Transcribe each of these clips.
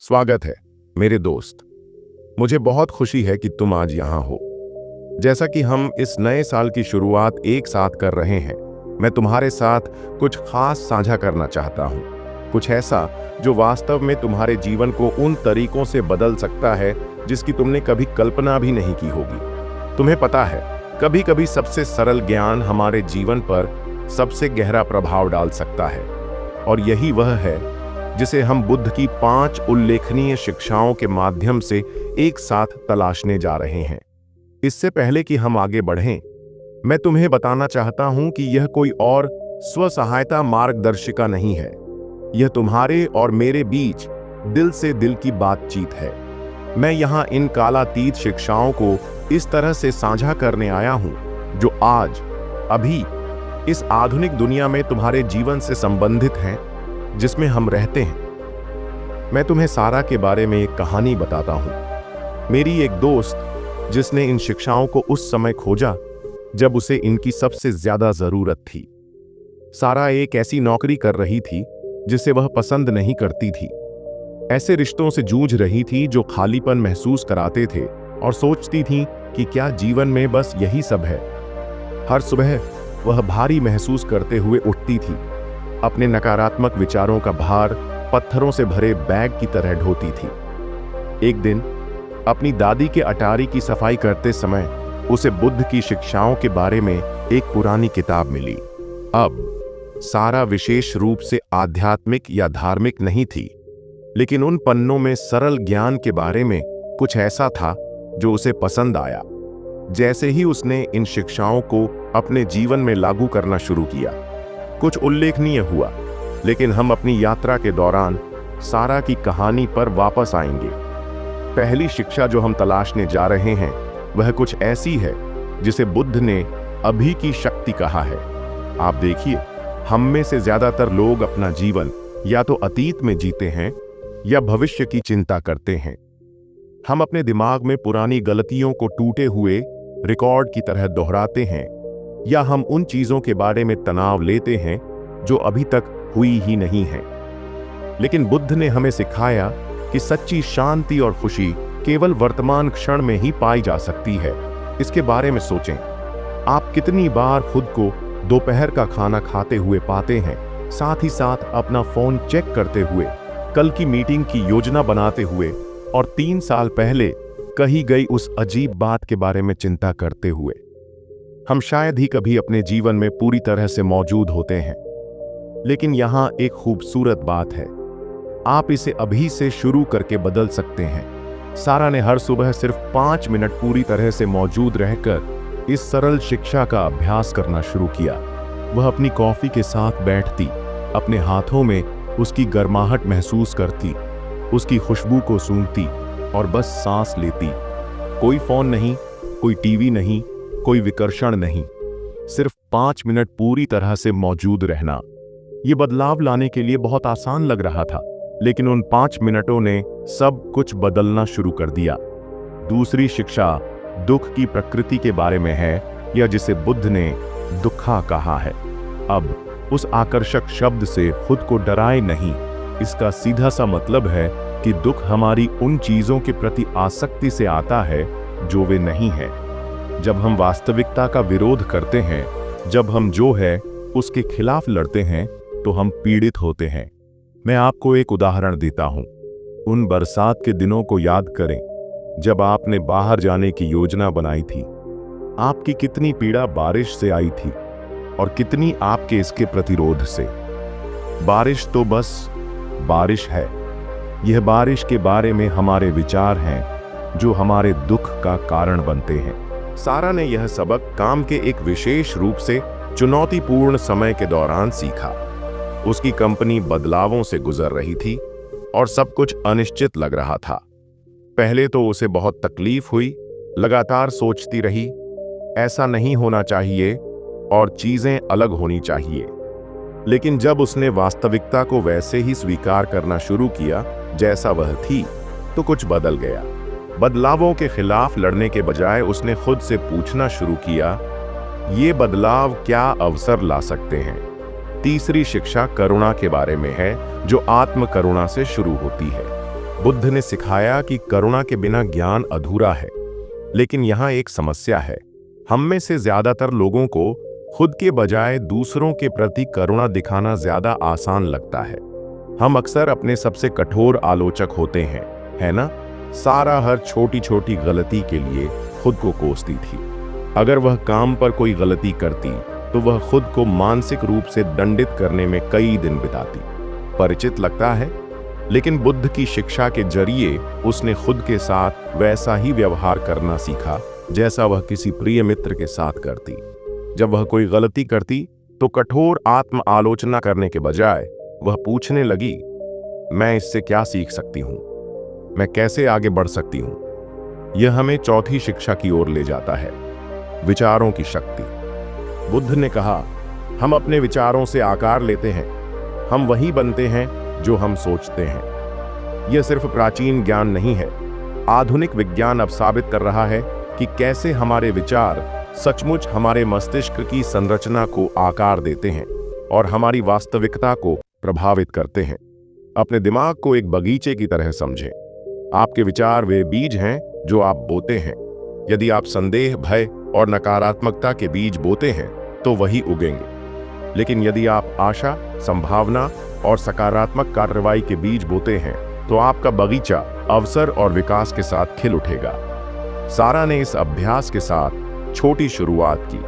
स्वागत है मेरे दोस्त। मुझे बहुत खुशी है कि तुम आज यहाँ हो। जैसा कि हम इस नए साल की शुरुआत एक साथ कर रहे हैं, मैं तुम्हारे साथ कुछ खास साझा करना चाहता हूँ। कुछ ऐसा जो वास्तव में तुम्हारे जीवन को उन तरीकों से बदल सकता है जिसकी तुमने कभी कल्पना भी नहीं की होगी। तुम्हें पता है, कभी कभी सबसे सरल ज्ञान हमारे जीवन पर सबसे गहरा प्रभाव डाल सकता है, और यही वह है जिसे हम बुद्ध की 5 उल्लेखनीय शिक्षाओं के माध्यम से एक साथ तलाशने जा रहे हैं। इससे पहले कि हम आगे बढ़ें, मैं तुम्हें बताना चाहता हूं कि यह कोई और स्व-सहायता मार्गदर्शिका नहीं है। यह तुम्हारे और मेरे बीच दिल से दिल की बातचीत है। मैं यहां इन कालातीत शिक्षाओं को इस तरह से साझा करने आया हूं जो आज, अभी, इस आधुनिक दुनिया में तुम्हारे जीवन से संबंधित हैं, जिसमें हम रहते हैं। मैं तुम्हें सारा के बारे में एक कहानी बताता हूं। मेरी एक दोस्त जिसने इन शिक्षाओं को उस समय खोजा जब उसे इनकी सबसे ज्यादा जरूरत थी। सारा एक ऐसी नौकरी कर रही थी जिसे वह पसंद नहीं करती थी। ऐसे रिश्तों से जूझ रही थी जो खालीपन महसूस कराते थे, और सोचती थी कि क्या जीवन में बस यही सब है। हर सुबह वह भारी महसूस करते हुए उठती थी। अपने नकारात्मक विचारों का भार पत्थरों से भरे बैग की तरह ढोती थी। एक दिन अपनी दादी के अटारी की सफाई करते समय उसे बुद्ध की शिक्षाओं के बारे में एक पुरानी किताब मिली। अब सारा विशेष रूप से आध्यात्मिक या धार्मिक नहीं थी, लेकिन उन पन्नों में सरल ज्ञान के बारे में कुछ ऐसा था जो उसे पसंद आया। जैसे ही उसने इन शिक्षाओं को अपने जीवन में लागू करना शुरू किया, कुछ उल्लेखनीय हुआ। लेकिन हम अपनी यात्रा के दौरान सारा की कहानी पर वापस आएंगे। पहली शिक्षा जो हम तलाशने जा रहे हैं वह कुछ ऐसी है जिसे बुद्ध ने अभी की शक्ति कहा है। आप देखिए, हम में से ज्यादातर लोग अपना जीवन या तो अतीत में जीते हैं या भविष्य की चिंता करते हैं। हम अपने दिमाग में पुरानी गलतियों को टूटे हुए रिकॉर्ड की तरह दोहराते हैं, या हम उन चीजों के बारे में तनाव लेते हैं जो अभी तक हुई ही नहीं है। लेकिन बुद्ध ने हमें सिखाया कि सच्ची शांति और खुशी केवल वर्तमान क्षण में ही पाई जा सकती है। इसके बारे में सोचें। आप कितनी बार खुद को दोपहर का खाना खाते हुए पाते हैं, साथ ही साथ अपना फोन चेक करते हुए, कल की मीटिंग की योजना बनाते हुए, और 3 साल पहले कही गई उस अजीब बात के बारे में चिंता करते हुए। हम शायद ही कभी अपने जीवन में पूरी तरह से मौजूद होते हैं, लेकिन यहाँ एक खूबसूरत बात है। आप इसे अभी से शुरू करके बदल सकते हैं। सारा ने हर सुबह सिर्फ 5 मिनट पूरी तरह से मौजूद रहकर इस सरल शिक्षा का अभ्यास करना शुरू किया। वह अपनी कॉफी के साथ बैठती, अपने हाथों में उसकी गर्माहट महसूस करती, उसकी खुशबू को सूंघती और बस सांस लेती। कोई फोन नहीं, कोई टीवी नहीं, कोई विकर्षण नहीं, सिर्फ 5 मिनट पूरी तरह से मौजूद रहना। ये बदलाव लाने के लिए बहुत आसान लग रहा था, लेकिन उन 5 मिनटों ने सब कुछ बदलना शुरू कर दिया। दूसरी शिक्षा दुख की प्रकृति के बारे में है, या जिसे बुद्ध ने दुखा कहा है। अब उस आकर्षक शब्द से खुद को डराए नहीं। इसका सीधा सा मतलब है कि दुख हमारी उन चीजों के प्रति आसक्ति से आता है जो वे नहीं है। जब हम वास्तविकता का विरोध करते हैं, जब हम जो है उसके खिलाफ लड़ते हैं, तो हम पीड़ित होते हैं। मैं आपको एक उदाहरण देता हूं। उन बरसात के दिनों को याद करें जब आपने बाहर जाने की योजना बनाई थी। आपकी कितनी पीड़ा बारिश से आई थी, और कितनी आपके इसके प्रतिरोध से। बारिश तो बस बारिश है। यह बारिश के बारे में हमारे विचार हैं जो हमारे दुख का कारण बनते हैं। सारा ने यह सबक काम के एक विशेष रूप से चुनौतीपूर्ण समय के दौरान सीखा। उसकी कंपनी बदलावों से गुजर रही थी और सब कुछ अनिश्चित लग रहा था। पहले तो उसे बहुत तकलीफ हुई, लगातार सोचती रही, ऐसा नहीं होना चाहिए और चीजें अलग होनी चाहिए। लेकिन जब उसने वास्तविकता को वैसे ही स्वीकार करना शुरू किया जैसा वह थी, तो कुछ बदल गया। बदलावों के खिलाफ लड़ने के बजाय उसने खुद से पूछना शुरू किया, ये बदलाव क्या अवसर ला सकते हैं। तीसरी शिक्षा करुणा के बारे में है, जो आत्म करुणा से शुरू होती है। बुद्ध ने सिखाया कि करुणा के बिना ज्ञान अधूरा है। लेकिन यहाँ एक समस्या है। हम में से ज्यादातर लोगों को खुद के बजाय दूसरों के प्रति करुणा दिखाना ज्यादा आसान लगता है। हम अक्सर अपने सबसे कठोर आलोचक होते हैं, है ना? सारा हर छोटी छोटी गलती के लिए खुद को कोसती थी। अगर वह काम पर कोई गलती करती तो वह खुद को मानसिक रूप से दंडित करने में कई दिन बिताती। परिचित लगता है? लेकिन बुद्ध की शिक्षा के जरिए उसने खुद के साथ वैसा ही व्यवहार करना सीखा जैसा वह किसी प्रिय मित्र के साथ करती। जब वह कोई गलती करती तो कठोर आत्म आलोचना करने के बजाय वह पूछने लगी, मैं इससे क्या सीख सकती हूँ? मैं कैसे आगे बढ़ सकती हूँ? यह हमें चौथी शिक्षा की ओर ले जाता है, विचारों की शक्ति। बुद्ध ने कहा, हम अपने विचारों से आकार लेते हैं। हम वही बनते हैं जो हम सोचते हैं। यह सिर्फ प्राचीन ज्ञान नहीं है। आधुनिक विज्ञान अब साबित कर रहा है कि कैसे हमारे विचार सचमुच हमारे मस्तिष्क की संरचना को आकार देते हैं और हमारी वास्तविकता को प्रभावित करते हैं। अपने दिमाग को एक बगीचे की तरह समझें। आपके विचार वे बीज हैं जो आप बोते हैं। यदि आप संदेह, भय और नकारात्मकता के बीज बोते हैं तो वही उगेंगे। लेकिन यदि आप आशा, संभावना और सकारात्मक कार्रवाई के बीज बोते हैं तो आपका बगीचा अवसर और विकास के साथ खिल उठेगा। सारा ने इस अभ्यास के साथ छोटी शुरुआत की।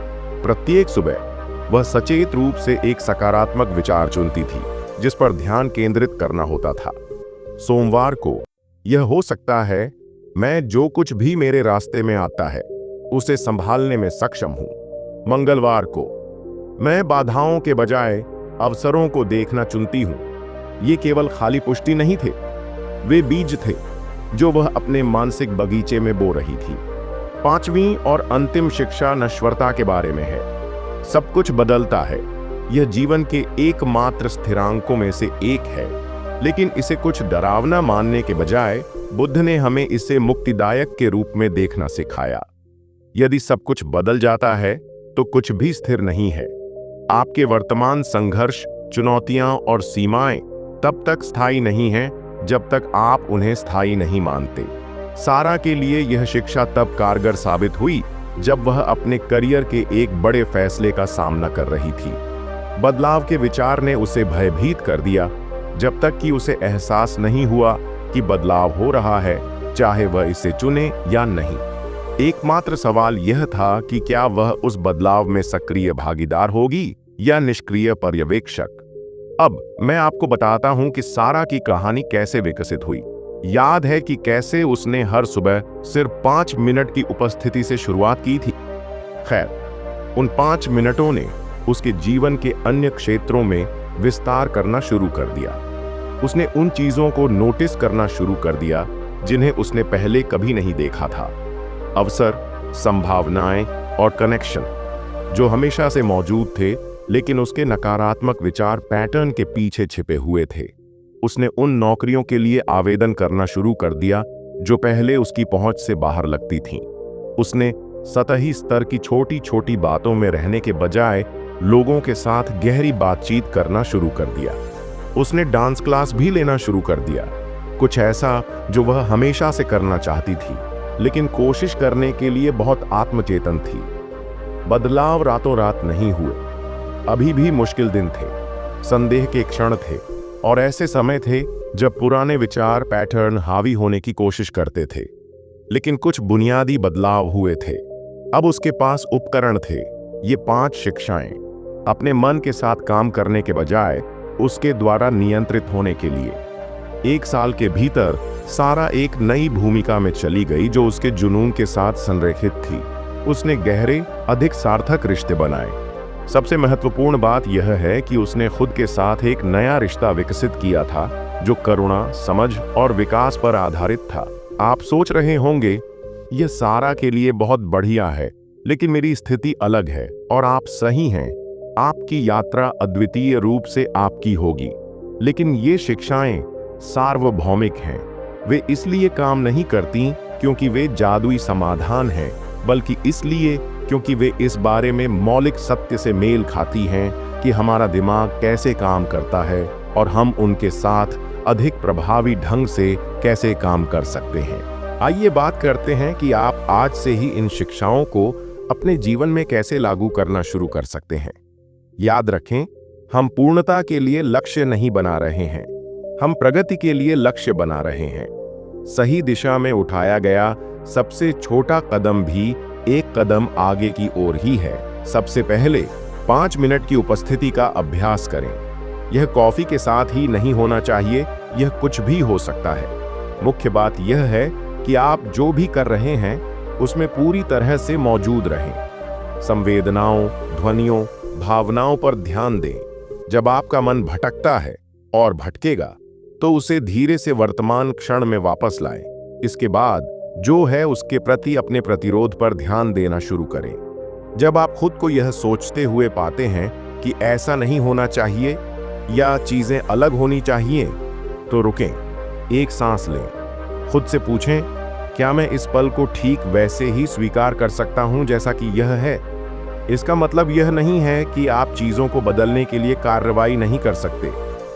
प्रत्येक सुबह वह सचेत रूप से एक सकारात्मक विचार चुनती थी जिस पर ध्यान केंद्रित करना होता था। सोमवार को यह हो सकता है, मैं जो कुछ भी मेरे रास्ते में आता है उसे संभालने में सक्षम हूं। मंगलवार को मैं बाधाओं के बजाय अवसरों को देखना चुनती हूं। ये केवल खाली पुष्टि नहीं थे, वे बीज थे जो वह अपने मानसिक बगीचे में बो रही थी। पांचवीं और अंतिम शिक्षा नश्वरता के बारे में है। सब कुछ बदलता है। यह जीवन के एकमात्र स्थिरांकों में से एक है। लेकिन इसे कुछ डरावना मानने के बजाय बुद्ध ने हमें इसे मुक्तिदायक के रूप में देखना सिखाया। यदि सब कुछ बदल जाता है तो कुछ भी स्थिर नहीं है। आपके वर्तमान संघर्ष, चुनौतियां और सीमाएं तब तक स्थायी नहीं हैं जब तक आप उन्हें स्थायी नहीं मानते। सारा के लिए यह शिक्षा तब कारगर साबित हुई जब वह अपने करियर के एक बड़े फैसले का सामना कर रही थी। बदलाव के विचार ने उसे भयभीत कर दिया जब तक कि उसे एहसास नहीं हुआ कि बदलाव हो रहा है, चाहे वह इसे चुने या नहीं। एकमात्र सवाल यह था कि क्या वह उस बदलाव में सक्रिय भागीदार होगी या निष्क्रिय पर्यवेक्षक। अब मैं आपको बताता हूं कि सारा की कहानी कैसे विकसित हुई। याद है कि कैसे उसने हर सुबह सिर्फ 5 मिनट की उपस्थिति से शुरुआत की थी। खैर, उन 5 मिनटों ने उसके जीवन के अन्य क्षेत्रों में विस्तार करना शुरू कर दिया। उसने उन चीजों को नोटिस करना शुरू कर दिया जिन्हें उसने पहले कभी नहीं देखा था। अवसर, संभावनाएं और कनेक्शन जो हमेशा से मौजूद थे, लेकिन उसके नकारात्मक विचार पैटर्न के पीछे छिपे हुए थे। उसने उन नौकरियों के लिए आवेदन करना शुरू कर दिया जो पहले उसकी पहुंच से बाहर लगती थीं। उसने सतही स्तर की छोटी छोटी बातों में रहने के बजाय लोगों के साथ गहरी बातचीत करना शुरू कर दिया। उसने डांस क्लास भी लेना शुरू कर दिया, कुछ ऐसा जो वह हमेशा से करना चाहती थी, लेकिन कोशिश करने के लिए बहुत आत्मचेतन थी। बदलाव रातों रात नहीं हुए। अभी भी मुश्किल दिन थे, संदेह के क्षण थे और ऐसे समय थे जब पुराने विचार पैटर्न हावी होने की कोशिश करते थे। लेकिन कुछ बुनियादी बदलाव हुए थे। अब उसके पास उपकरण थे, ये 5 शिक्षाएं, अपने मन के साथ काम करने के बजाय उसके द्वारा नियंत्रित होने के लिए। 1 साल के भीतर सारा एक नई भूमिका में चली गई जो उसके जुनून के साथ संरेखित थी। उसने गहरे, अधिक सार्थक रिश्ते बनाए। सबसे महत्वपूर्ण बात यह है कि उसने खुद के साथ एक नया रिश्ता विकसित किया था जो करुणा, समझ और विकास पर आधारित था। आप सोच रहे होंगे, यह सारा के लिए बहुत बढ़िया है, लेकिन मेरी स्थिति अलग है। और आप सही हैं, आपकी यात्रा अद्वितीय रूप से आपकी होगी। लेकिन ये शिक्षाएं सार्वभौमिक हैं। वे इसलिए काम नहीं करती क्योंकि वे जादुई समाधान हैं, बल्कि इसलिए क्योंकि वे इस बारे में मौलिक सत्य से मेल खाती हैं कि हमारा दिमाग कैसे काम करता है और हम उनके साथ अधिक प्रभावी ढंग से कैसे काम कर सकते हैं। आइए बात करते हैं कि आप आज से ही इन शिक्षाओं को अपने जीवन में कैसे लागू करना शुरू कर सकते हैं। याद रखें, हम पूर्णता के लिए लक्ष्य नहीं बना रहे हैं, हम प्रगति के लिए लक्ष्य बना रहे हैं। सही दिशा में उठाया गया सबसे छोटा कदम भी एक कदम आगे की ओर ही है। सबसे पहले 5 मिनट की उपस्थिति का अभ्यास करें। यह कॉफी के साथ ही नहीं होना चाहिए, यह कुछ भी हो सकता है। मुख्य बात यह है कि आप जो भी कर रहे हैं उसमें पूरी तरह से मौजूद रहें। संवेदनाओं, ध्वनियों, भावनाओं पर ध्यान दें। जब आपका मन भटकता है और भटकेगा तो उसे धीरे से वर्तमान क्षण में वापस लाएं। इसके बाद जो है उसके प्रति अपने प्रतिरोध पर ध्यान देना शुरू करें। जब आप खुद को यह सोचते हुए पाते हैं कि ऐसा नहीं होना चाहिए या चीजें अलग होनी चाहिए, तो रुकें, एक सांस लें, खुद से पूछें, क्या मैं इस पल को ठीक वैसे ही स्वीकार कर सकता हूं जैसा कि यह है। इसका मतलब यह नहीं है कि आप चीजों को बदलने के लिए कार्रवाई नहीं कर सकते।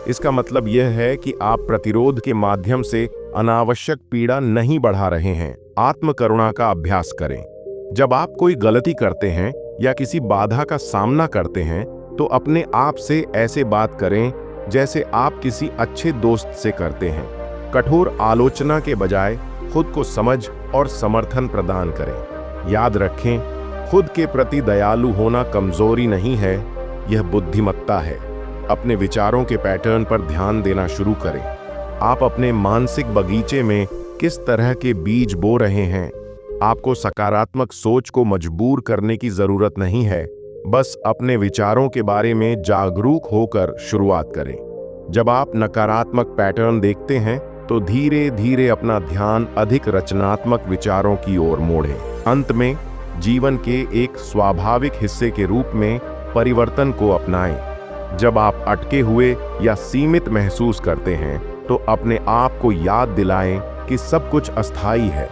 इसका मतलब यह है कि आप प्रतिरोध के माध्यम से अनावश्यक पीड़ा नहीं बढ़ा रहे हैं। आत्मकरुणा का अभ्यास करें। जब आप कोई गलती करते हैं या किसी बाधा का सामना करते हैं तो अपने आप से ऐसे बात करें जैसे आप किसी अच्छे दोस्त से करते हैं। कठोर आलोचना के बजाय खुद को समझ और समर्थन प्रदान करें। याद रखें, खुद के प्रति दयालु होना कमजोरी नहीं है, यह बुद्धिमत्ता है। अपने विचारों के पैटर्न पर ध्यान देना शुरू करें। आप अपने मानसिक बगीचे में किस तरह के बीज बो रहे हैं। आपको सकारात्मक सोच को मजबूर करने की जरूरत नहीं है, बस अपने विचारों के बारे में जागरूक होकर शुरुआत करें। जब आप नकारात्मक पैटर्न देखते हैं तो धीरे धीरे अपना ध्यान अधिक रचनात्मक विचारों की ओर मोड़ें। अंत में, जीवन के एक स्वाभाविक हिस्से के रूप में परिवर्तन को अपनाएं। जब आप अटके हुए या सीमित महसूस करते हैं तो अपने आप को याद दिलाएं कि सब कुछ अस्थायी है।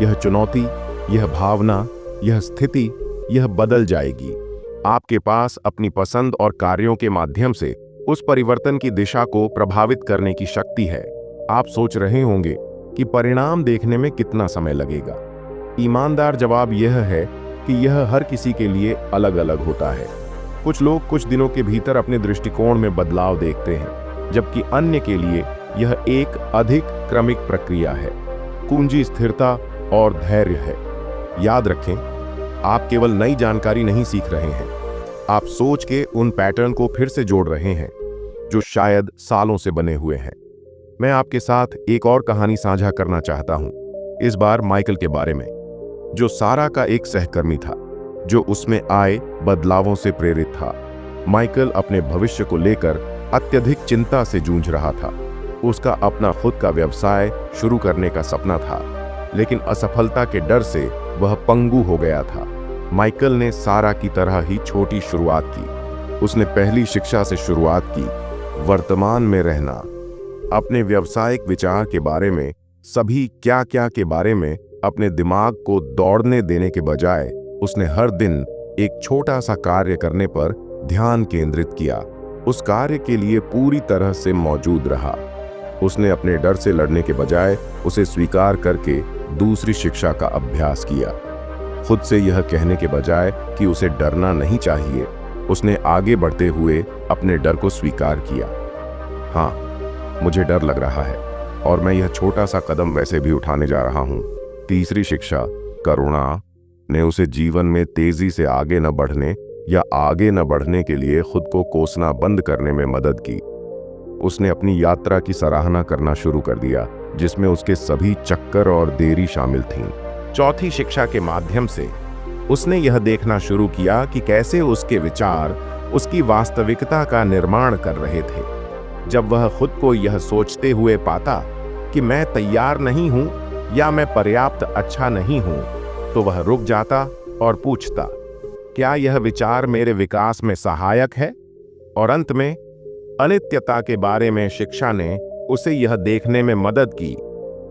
यह चुनौती, यह भावना, यह स्थिति, यह बदल जाएगी। आपके पास अपनी पसंद और कार्यों के माध्यम से उस परिवर्तन की दिशा को प्रभावित करने की शक्ति है। आप सोच रहे होंगे कि परिणाम देखने में कितना समय लगेगा। ईमानदार जवाब यह है कि यह हर किसी के लिए अलग अलग होता है। कुछ लोग कुछ दिनों के भीतर अपने दृष्टिकोण में बदलाव देखते हैं, जबकि अन्य के लिए यह एक अधिक क्रमिक प्रक्रिया है। कुंजी स्थिरता और धैर्य है। याद रखें, आप केवल नई जानकारी नहीं सीख रहे हैं, आप सोच के उन पैटर्न को फिर से जोड़ रहे हैं जो शायद सालों से बने हुए हैं। मैं आपके साथ एक और कहानी साझा करना चाहता हूं, इस बार माइकल के बारे में, जो सारा का एक सहकर्मी था, जो उसमें आए बदलावों से प्रेरित था। माइकल अपने भविष्य को लेकर अत्यधिक चिंता से जूझ रहा था। उसका अपना खुद का व्यवसाय शुरू करने का सपना था, लेकिन असफलता के डर से वह पंगु हो गया था। माइकल ने सारा की तरह ही छोटी शुरुआत की। उसने पहली शिक्षा से शुरुआत की, वर्तमान में रहना। अपने व्यावसायिक विचार के बारे में, सभी क्या क्या के बारे में अपने दिमाग को दौड़ने देने के बजाय उसने हर दिन एक छोटा सा कार्य करने पर ध्यान केंद्रित किया। उस कार्य के लिए पूरी तरह से मौजूद रहा। उसने अपने डर से लड़ने के बजाय उसे स्वीकार करके दूसरी शिक्षा का अभ्यास किया। खुद से यह कहने के बजाय कि उसे डरना नहीं चाहिए, उसने आगे बढ़ते हुए अपने डर को स्वीकार किया। हाँ, मुझे डर लग रहा है और मैं यह छोटा सा कदम वैसे भी उठाने जा रहा हूँ। तीसरी शिक्षा, करुणा, ने उसे जीवन में तेजी से आगे न बढ़ने या आगे न बढ़ने के लिए खुद को कोसना बंद करने में मदद की। उसने अपनी यात्रा की सराहना करना शुरू कर दिया, जिसमें उसके सभी चक्कर और देरी शामिल थीं। चौथी शिक्षा के माध्यम से उसने यह देखना शुरू किया कि कैसे उसके विचार उसकी वास्तविकता का निर्माण कर रहे थे। जब वह खुद को यह सोचते हुए पाता कि मैं तैयार नहीं हूं या मैं पर्याप्त अच्छा नहीं हूं, तो वह रुक जाता और पूछता, क्या यह विचार मेरे विकास में सहायक है? और अंत में अनित्यता के बारे में शिक्षा ने उसे यह देखने में मदद की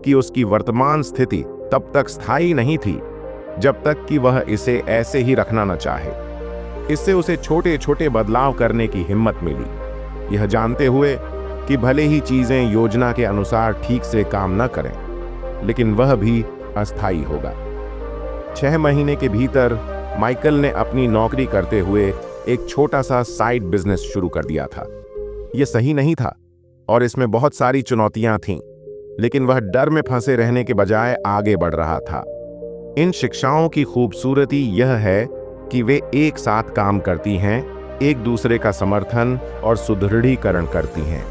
कि उसकी वर्तमान स्थिति तब तक स्थायी नहीं थी जब तक कि वह इसे ऐसे ही रखना न चाहे। इससे उसे छोटे छोटे बदलाव करने की हिम्मत मिली, यह जानते हुए कि भले ही चीजें योजना के अनुसार ठीक से काम न करें, लेकिन वह भी अस्थायी होगा। 6 महीने के भीतर माइकल ने अपनी नौकरी करते हुए एक छोटा सा साइड बिजनेस शुरू कर दिया था। यह सही नहीं था और इसमें बहुत सारी चुनौतियां थीं, लेकिन वह डर में फंसे रहने के बजाय आगे बढ़ रहा था। इन शिक्षाओं की खूबसूरती यह है कि वे एक साथ काम करती हैं, एक दूसरे का समर्थन और सुदृढ़ीकरण करती हैं।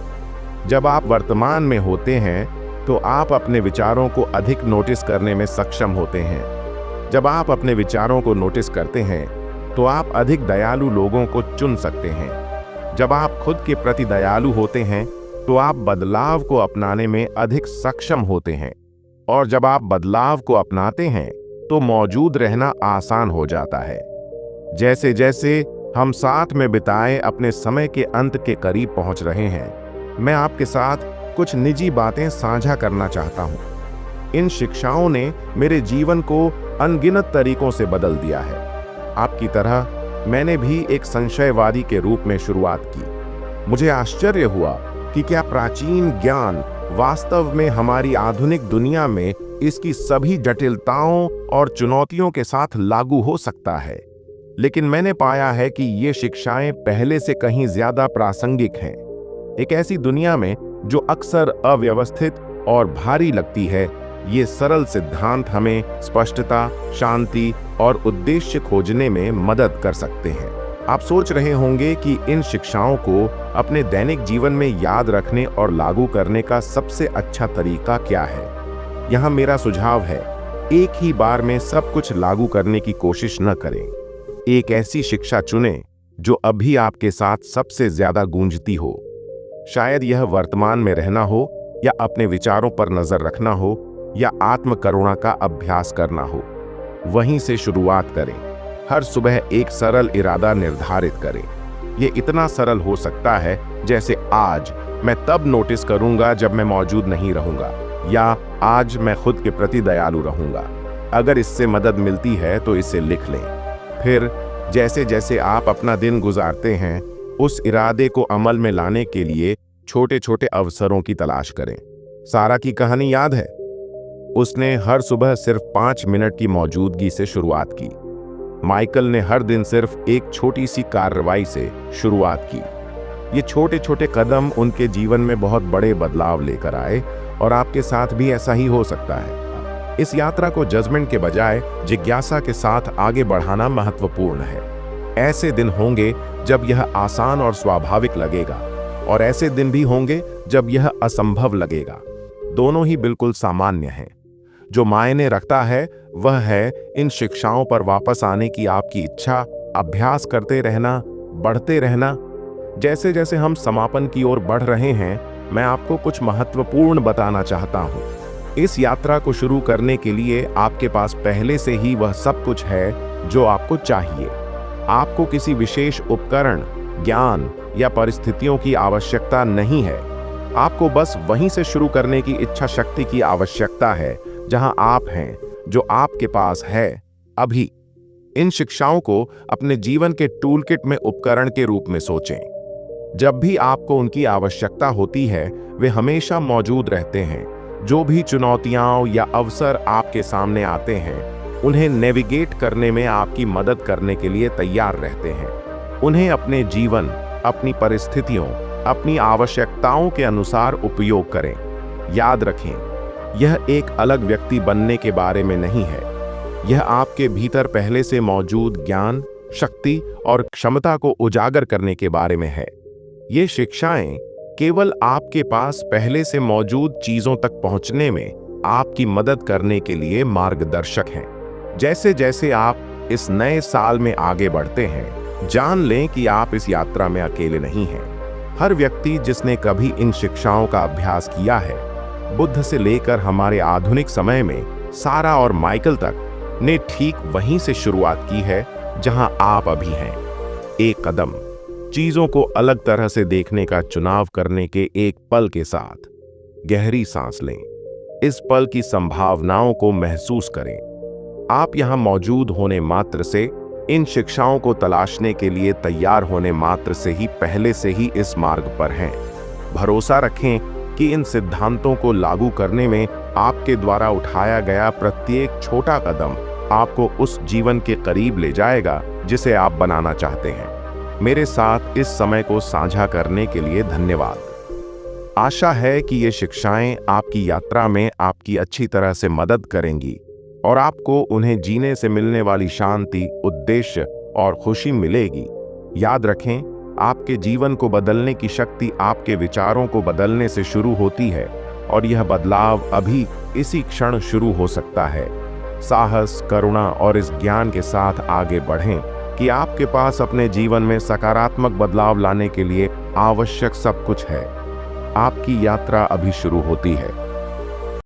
जब आप वर्तमान में होते हैं तो आप अपने विचारों को अधिक नोटिस करने में सक्षम होते हैं। जब आप अपने विचारों को नोटिस करते हैं तो आप अधिक दयालु लोगों को चुन सकते हैं। जब आप खुद के प्रति दयालु होते हैं तो आप बदलाव को अपनाने में अधिक सक्षम होते हैं, और जब आप बदलाव को अपनाते हैं तो मौजूद रहना आसान हो जाता है। जैसे जैसे हम साथ में बिताए अपने समय के अंत के करीब पहुंच रहे हैं, मैं आपके साथ कुछ निजी बातें साझा करना चाहता हूं। इन शिक्षाओं ने मेरे जीवन को अनगिनत तरीकों से बदल दिया है। आपकी तरह मैंने भी एक संशयवादी के रूप में शुरुआत की। मुझे आश्चर्य हुआ कि क्या प्राचीन ज्ञान वास्तव में हमारी आधुनिक दुनिया में इसकी सभी जटिलताओं और चुनौतियों के साथ लागू हो सकता है। लेकिन मैंने पाया है कि ये शिक्षाएं पहले से कहीं ज्यादा प्रासंगिक हैं। एक ऐसी दुनिया में जो अक्सर अव्यवस्थित और भारी लगती है, ये सरल सिद्धांत हमें स्पष्टता, शांति और उद्देश्य खोजने में मदद कर सकते हैं। आप सोच रहे होंगे कि इन शिक्षाओं को अपने दैनिक जीवन में याद रखने और लागू करने का सबसे अच्छा तरीका क्या है। यहाँ मेरा सुझाव है, एक ही बार में सब कुछ लागू करने की कोशिश न करें। एक ऐसी शिक्षा चुनें जो अभी आपके साथ सबसे ज्यादा गूंजती हो। शायद यह वर्तमान में रहना हो, या अपने विचारों पर नजर रखना हो, या आत्म करुणा का अभ्यास करना हो। वहीं से शुरुआत करें। हर सुबह एक सरल इरादा निर्धारित करें। यह इतना सरल हो सकता है जैसे आज मैं तब नोटिस करूंगा जब मैं मौजूद नहीं रहूंगा, या आज मैं खुद के प्रति दयालु रहूंगा। अगर इससे मदद मिलती है तो इसे लिख लें। फिर जैसे जैसे आप अपना दिन गुजारते हैं, उस इरादे को अमल में लाने के लिए छोटे छोटे अवसरों की तलाश करें। सारा की कहानी याद है? उसने हर सुबह सिर्फ 5 मिनट की मौजूदगी से शुरुआत की। माइकल ने हर दिन सिर्फ एक छोटी सी कार्रवाई से शुरुआत की। ये छोटे छोटे कदम उनके जीवन में बहुत बड़े बदलाव लेकर आए, और आपके साथ भी ऐसा ही हो सकता है। इस यात्रा को जजमेंट के बजाय जिज्ञासा के साथ आगे बढ़ाना महत्वपूर्ण है। ऐसे दिन होंगे जब यह आसान और स्वाभाविक लगेगा, और ऐसे दिन भी होंगे जब यह असंभव लगेगा। दोनों ही बिल्कुल सामान्य हैं। जो मायने रखता है वह है इन शिक्षाओं पर वापस आने की आपकी इच्छा, अभ्यास करते रहना, बढ़ते रहना। जैसे जैसे हम समापन की ओर बढ़ रहे हैं, मैं आपको कुछ महत्वपूर्ण बताना चाहता हूँ। इस यात्रा को शुरू करने के लिए आपके पास पहले से ही वह सब कुछ है जो आपको चाहिए। आपको किसी विशेष उपकरण, ज्ञान या परिस्थितियों की आवश्यकता नहीं है। आपको बस वहीं से शुरू करने की इच्छा शक्ति की आवश्यकता है जहां आप हैं, जो आपके पास है अभी। इन शिक्षाओं को अपने जीवन के टूलकिट में उपकरण के रूप में सोचें। जब भी आपको उनकी आवश्यकता होती है, वे हमेशा मौजूद रहते हैं। जो भी चुनौतियां या अवसर आपके सामने आते हैं, उन्हें नेविगेट करने में आपकी मदद करने के लिए तैयार रहते हैं। उन्हें अपने जीवन, अपनी परिस्थितियों, अपनी आवश्यकताओं के अनुसार उपयोग करें। याद रखें, यह एक अलग व्यक्ति बनने के बारे में नहीं है। यह आपके भीतर पहले से मौजूद ज्ञान, शक्ति और क्षमता को उजागर करने के बारे में है। ये शिक्षाएं केवल आपके पास पहले से मौजूद चीजों तक पहुंचने में आपकी मदद करने के लिए मार्गदर्शक हैं। जैसे जैसे आप इस नए साल में आगे बढ़ते हैं, जान लें कि आप इस यात्रा में अकेले नहीं हैं। हर व्यक्ति जिसने कभी इन शिक्षाओं का अभ्यास किया है, बुद्ध से लेकर हमारे आधुनिक समय में सारा और माइकल तक, ने ठीक वहीं से शुरुआत की है जहां आप अभी हैं। एक कदम, चीजों को अलग तरह से देखने का चुनाव करने के एक पल के साथ गहरी सांस लें। इस पल की संभावनाओं को महसूस करें। आप यहां मौजूद होने मात्र से, इन शिक्षाओं को तलाशने के लिए तैयार होने मात्र से ही पहले से ही इस मार्ग पर हैं। भरोसा रखें कि इन सिद्धांतों को लागू करने में आपके द्वारा उठाया गया प्रत्येक छोटा कदम आपको उस जीवन के करीब ले जाएगा जिसे आप बनाना चाहते हैं। मेरे साथ इस समय को साझा करने के लिए धन्यवाद। आशा है कि ये शिक्षाएं आपकी यात्रा में आपकी अच्छी तरह से मदद करेंगी और आपको उन्हें जीने से मिलने वाली शांति, उद्देश्य और खुशी मिलेगी। याद रखें, आपके जीवन को बदलने की शक्ति आपके विचारों को बदलने से शुरू होती है और यह बदलाव अभी इसी क्षण शुरू हो सकता है। साहस, करुणा और इस ज्ञान के साथ आगे बढ़ें कि आपके पास अपने जीवन में सकारात्मक बदलाव लाने के लिए आवश्यक सब कुछ है। आपकी यात्रा अभी शुरू होती है।